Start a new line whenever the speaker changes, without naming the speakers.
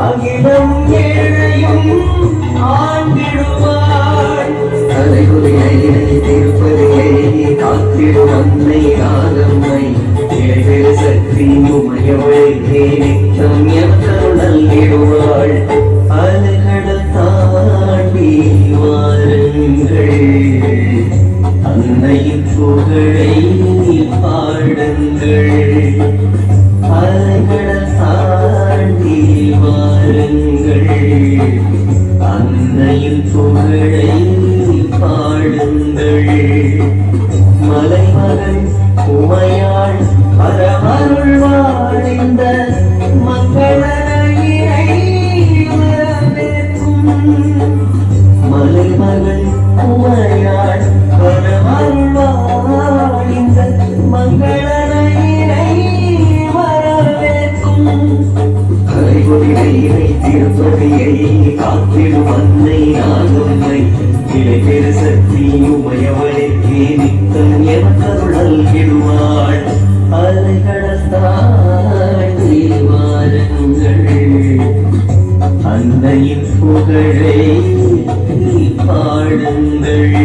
அகிலம் ஏழையும் ஆண்டிடுவாள் தலைமுறையை திருப்பதியை காத்திடும் அன்னை ஆதம்மை இறைவேறு சக்தி உமையவளை நித்தம் எத்தருள் நல்கிடுவாள் அலைகடல் தாண்டி வாருங்கள் அன்னையின் புகழை பாடுங்கள் அலைகடல் தாண்டி வாருங்கள் அன்னையின் புகழை பாடுங்கள் மலைமகன் உமையாள் பரமருள் வாழ்ந்த மங்களரையை வரவேற்கும் மலைமகன் உமையாள் பரமருள் வாழ்ந்த மங்களரையை வரவேற்கும் கரைபொழியை திருப்பதியை காத்திடும் அன்னை நாகம்மை இளைஞர் சக்தி உமையவளை நித்தம் எமக்கருள் நல்கிடுவாள் அலைகடல் தாண்டி வாருங்கள் அன்னையின் புகழை பாடுங்கள்